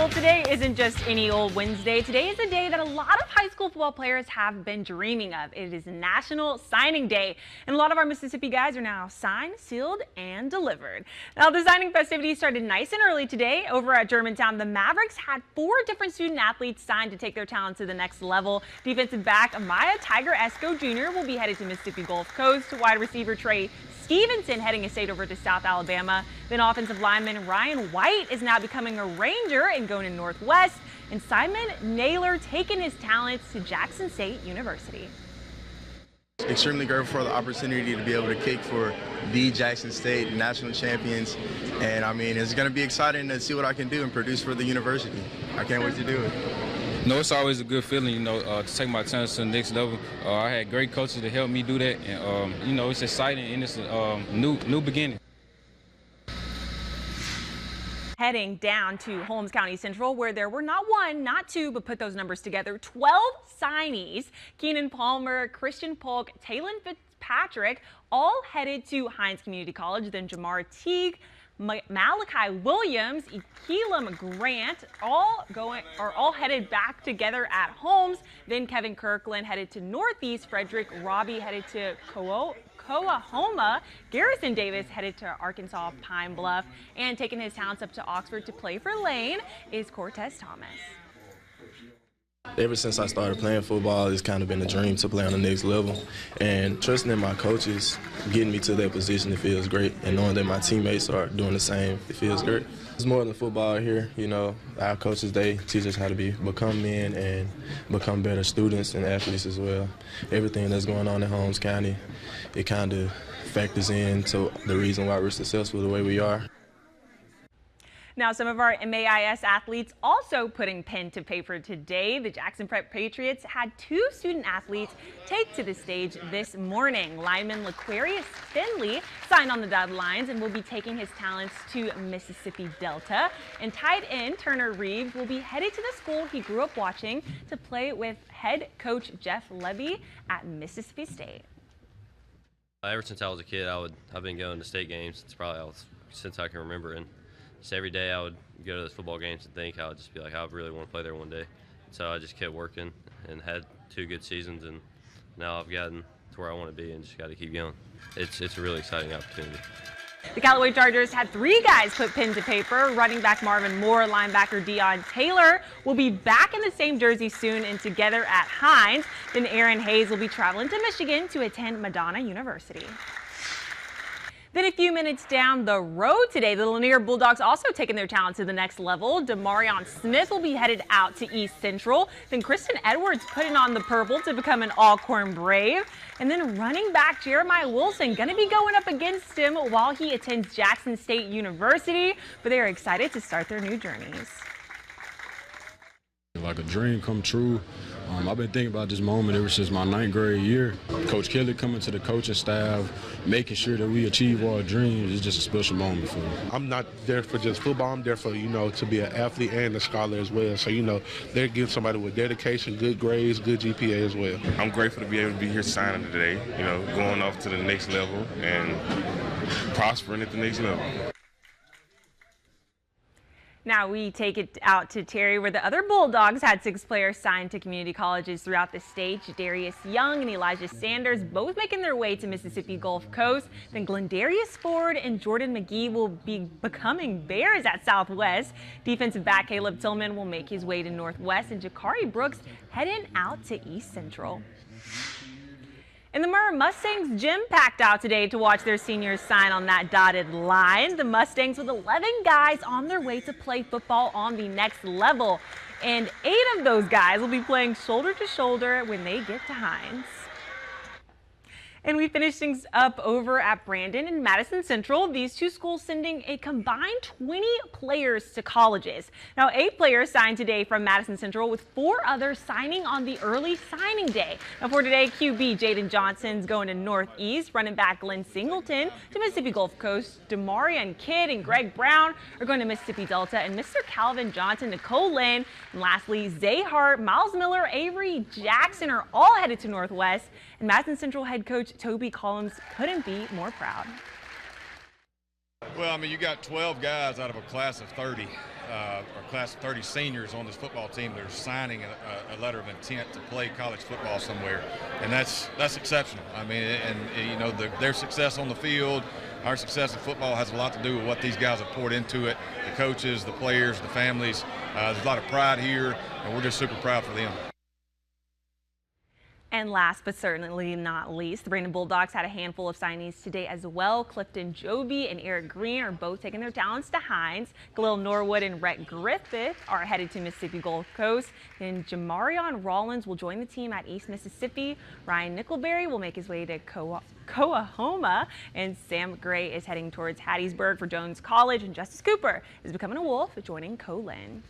Well, today isn't just any old Wednesday. Today is a day that a lot of high school football players have been dreaming of. It is National Signing Day, and a lot of our Mississippi guys are now signed, sealed, and delivered. Now, the signing festivities started nice and early today. Over at Germantown, the Mavericks had 4 different student athletes signed to take their talent to the next level. Defensive back Amaya Tiger Esco Jr. will be headed to Mississippi Gulf Coast. Wide receiver Trey Stevenson heading a state over to South Alabama. Then offensive lineman Ryan White is now becoming a Ranger and going to Northwest. And Simon Naylor taking his talents to Jackson State University. Extremely grateful for the opportunity to be able to kick for the Jackson State national champions. And I mean, it's going to be exciting to see what I can do and produce for the university. I can't wait to do it. No, it's always a good feeling, to take my talents to the next level. I had great coaches to help me do that, and it's exciting and it's a new beginning. Heading down to Holmes County Central, where there were not 1, not 2, but put those numbers together, 12 signees. Keenan Palmer, Christian Polk, Taylon Fitzpatrick, all headed to Hines Community College. Then Jamar Teague, Malachi Williams, Ekelam Grant, all headed back together at Holmes. Then Kevin Kirkland headed to Northeast. Frederick Robbie headed to Coahoma. Garrison Davis headed to Arkansas Pine Bluff. And taking his talents up to Oxford to play for Lane is Cortez Thomas. Ever since I started playing football, it's kind of been a dream to play on the next level. And trusting in my coaches, getting me to that position, it feels great. And knowing that my teammates are doing the same, it feels great. It's more than football here. Our coaches, they teach us how to become men and become better students and athletes as well. Everything that's going on in Holmes County, it kind of factors into the reason why we're successful the way we are. Now, some of our MAIS athletes also putting pen to paper today. The Jackson Prep Patriots had 2 student athletes take to the stage this morning. Lineman Laquarius Finley signed on the dotted lines and will be taking his talents to Mississippi Delta. And tight end Turner Reeves will be headed to the school he grew up watching to play with head coach Jeff Levy at Mississippi State. Ever since I was a kid, I've been going to state games since I can remember. And so every day I would go to those football games and think I would just be like, I really want to play there one day. So I just kept working and had 2 good seasons, and now I've gotten to where I want to be and just got to keep going. It's a really exciting opportunity. The Callaway Chargers had 3 guys put pen to paper. Running back Marvin Moore, linebacker Deion Taylor will be back in the same jersey soon and together at Hines. Then Aaron Hayes will be traveling to Michigan to attend Madonna University. Then a few minutes down the road today, the Lanier Bulldogs also taking their talent to the next level. Demarion Smith will be headed out to East Central. Then Kristen Edwards putting on the purple to become an Alcorn Brave. And then running back Jeremiah Wilson going to be going up against him while he attends Jackson State University. But they are excited to start their new journeys. Like a dream come true. I've been thinking about this moment ever since my 9th grade year. Coach Kelly coming to the coaching staff, making sure that we achieve our dreams is just a special moment for me. I'm not there for just football. I'm there for, to be an athlete and a scholar as well. So, they're giving somebody with dedication, good grades, good GPA as well. I'm grateful to be able to be here signing today, going off to the next level and prospering at the next level. Now we take it out to Terry, where the other Bulldogs had 6 players signed to community colleges throughout the state. Darius Young and Elijah Sanders both making their way to Mississippi Gulf Coast. Then Glendarius Ford and Jordan McGee will be becoming Bears at Southwest. Defensive back Caleb Tillman will make his way to Northwest, and Jakari Brooks heading out to East Central. And the Murrah Mustangs gym packed out today to watch their seniors sign on that dotted line. The Mustangs with 11 guys on their way to play football on the next level. And 8 of those guys will be playing shoulder to shoulder when they get to Hines. And we finish things up over at Brandon and Madison Central. These 2 schools sending a combined 20 players to colleges. Now, 8 players signed today from Madison Central, with 4 others signing on the early signing day. Now, for today, QB Jaden Johnson's going to Northeast. Running back Glenn Singleton to Mississippi Gulf Coast. Demarion Kidd and Greg Brown are going to Mississippi Delta. And Mr. Calvin Johnson, Nicole Lynn. And lastly, Zay Hart, Miles Miller, Avery Jackson are all headed to Northwest. And Madison Central head coach Toby Collins couldn't be more proud. Well, I mean, you got 12 guys out of a class of 30, or class of 30 seniors on this football team that are signing a letter of intent to play college football somewhere, and that's exceptional. I mean, and you know, their success on the field, our success in football has a lot to do with what these guys have poured into it. The coaches, the players, the families. There's a lot of pride here, and we're just super proud for them. And last but certainly not least, the Brandon Bulldogs had a handful of signees today as well. Clifton Joby and Eric Green are both taking their talents to Hines. Khalil Norwood and Rhett Griffith are headed to Mississippi Gulf Coast. Then Jamarion Rollins will join the team at East Mississippi. Ryan Nickelberry will make his way to Coahoma, and Sam Gray is heading towards Hattiesburg for Jones College, and Justice Cooper is becoming a Wolf, joining Colin.